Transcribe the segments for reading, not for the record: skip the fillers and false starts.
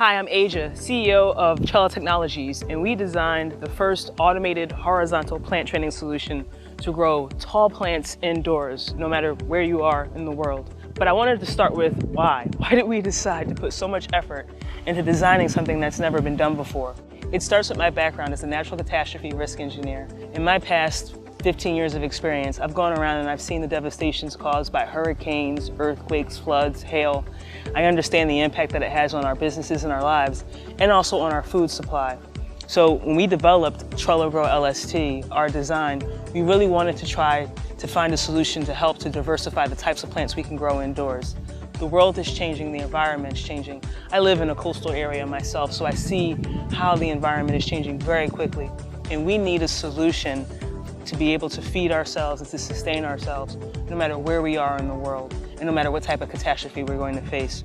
Hi, I'm Asia, CEO of Trella Technologies, and we designed the first automated horizontal plant training solution to grow tall plants indoors, no matter where you are in the world. But I wanted to start with why. Why did we decide to put so much effort into designing something that's never been done before? It starts with my background as a natural catastrophe risk engineer. In my past 15 years of experience, I've gone around and I've seen the devastations caused by hurricanes, earthquakes, floods, hail. I understand the impact that it has on our businesses and our lives, and also on our food supply. So when we developed TrellaGro LST, our design, we really wanted to try to find a solution to help to diversify the types of plants we can grow indoors. The world is changing, the environment is changing. I live in a coastal area myself, so I see how the environment is changing very quickly. And we need a solution to be able to feed ourselves and to sustain ourselves no matter where we are in the world and no matter what type of catastrophe we're going to face.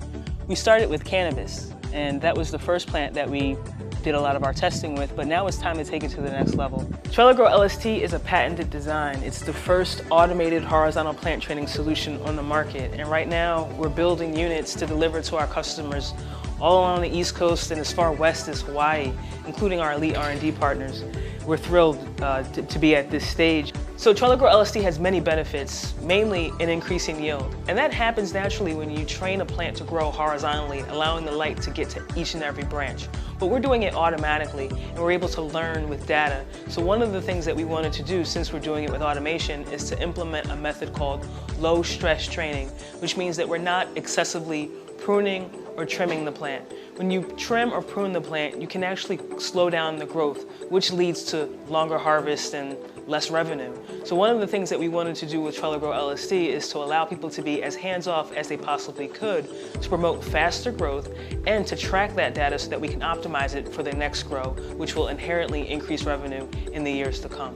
We started with cannabis, and that was the first plant that we did a lot of our testing with, but now it's time to take it to the next level. TrellaGro LST is a patented design. It's the first automated horizontal plant training solution on the market, and right now we're building units to deliver to our customers all along the East Coast and as far west as Hawaii, including our elite R&D partners. We're thrilled to be at this stage. So TrellaGro LST has many benefits, mainly in increasing yield. And that happens naturally when you train a plant to grow horizontally, allowing the light to get to each and every branch. But we're doing it automatically, and we're able to learn with data. So one of the things that we wanted to do, since we're doing it with automation, is to implement a method called low stress training, which means that we're not excessively pruning or trimming the plant. When you trim or prune the plant, you can actually slow down the growth, which leads to longer harvest and less revenue. So one of the things that we wanted to do with TrellaGro LST is to allow people to be as hands-off as they possibly could to promote faster growth and to track that data so that we can optimize it for the next grow, which will inherently increase revenue in the years to come.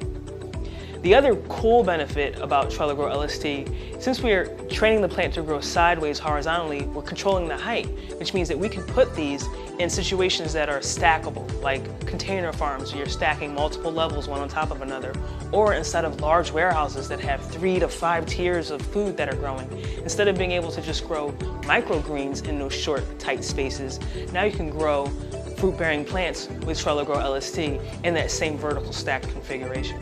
The other cool benefit about TrellaGro LST, since we're training the plant to grow sideways horizontally, we're controlling the height, which means that we can put these in situations that are stackable, like container farms where you're stacking multiple levels one on top of another, or instead of large warehouses that have 3 to 5 tiers of food that are growing. Instead of being able to just grow microgreens in those short, tight spaces, now you can grow fruit-bearing plants with TrellaGro LST in that same vertical stacked configuration.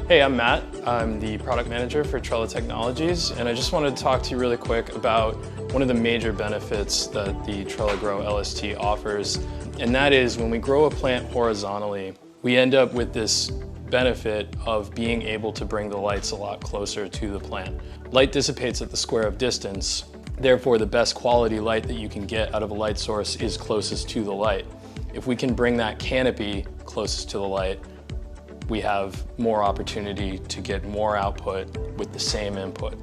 Hey, I'm Matt. I'm the product manager for Trella Technologies, and I just wanted to talk to you really quick about one of the major benefits that the TrellaGro LST offers, and that is when we grow a plant horizontally, we end up with this benefit of being able to bring the lights a lot closer to the plant. Light dissipates at the square of distance, therefore the best quality light that you can get out of a light source is closest to the light. If we can bring that canopy closest to the light, we have more opportunity to get more output with the same input.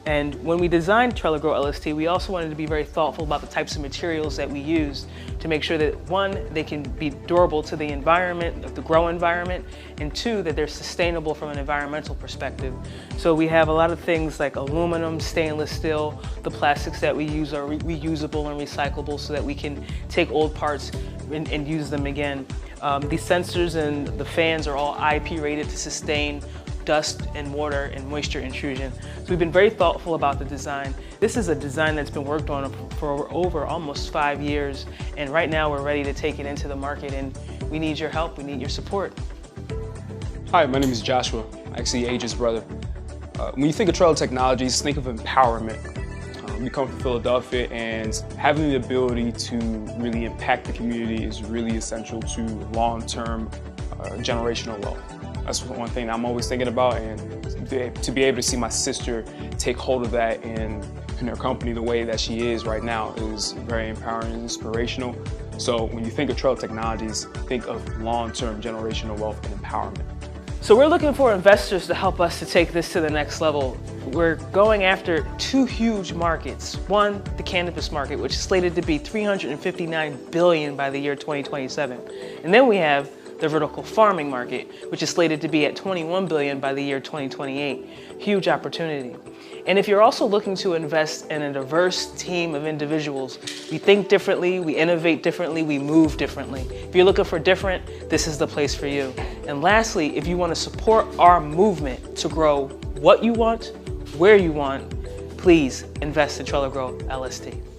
And when we designed TrellaGro LST, we also wanted to be very thoughtful about the types of materials that we use to make sure that, one, they can be durable to the environment, the grow environment, and two, that they're sustainable from an environmental perspective. So we have a lot of things like aluminum, stainless steel. The plastics that we use are reusable and recyclable so that we can take old parts and use them again. The sensors and the fans are all IP rated to sustain dust and water and moisture intrusion. So we've been very thoughtful about the design. This is a design that's been worked on for over almost 5 years, and right now we're ready to take it into the market, and we need your help, we need your support. Hi, my name is Joshua, actually Aja's brother. When you think of Trella Technologies, think of empowerment. We come from Philadelphia, and having the ability to really impact the community is really essential to long-term generational wealth. That's one thing I'm always thinking about, and to be able to see my sister take hold of that in her company the way that she is right now is very empowering and inspirational. So when you think of Trella Technologies, think of long-term generational wealth and empowerment. So we're looking for investors to help us to take this to the next level. We're going after 2 huge markets. One, the cannabis market, which is slated to be $359 billion by the year 2027. And then we have the vertical farming market, which is slated to be at $21 billion by the year 2028. Huge opportunity. And if you're also looking to invest in a diverse team of individuals, we think differently, we innovate differently, we move differently. If you're looking for different, this is the place for you. And lastly, if you want to support our movement to grow what you want, where you want, please invest in TrellaGro LST.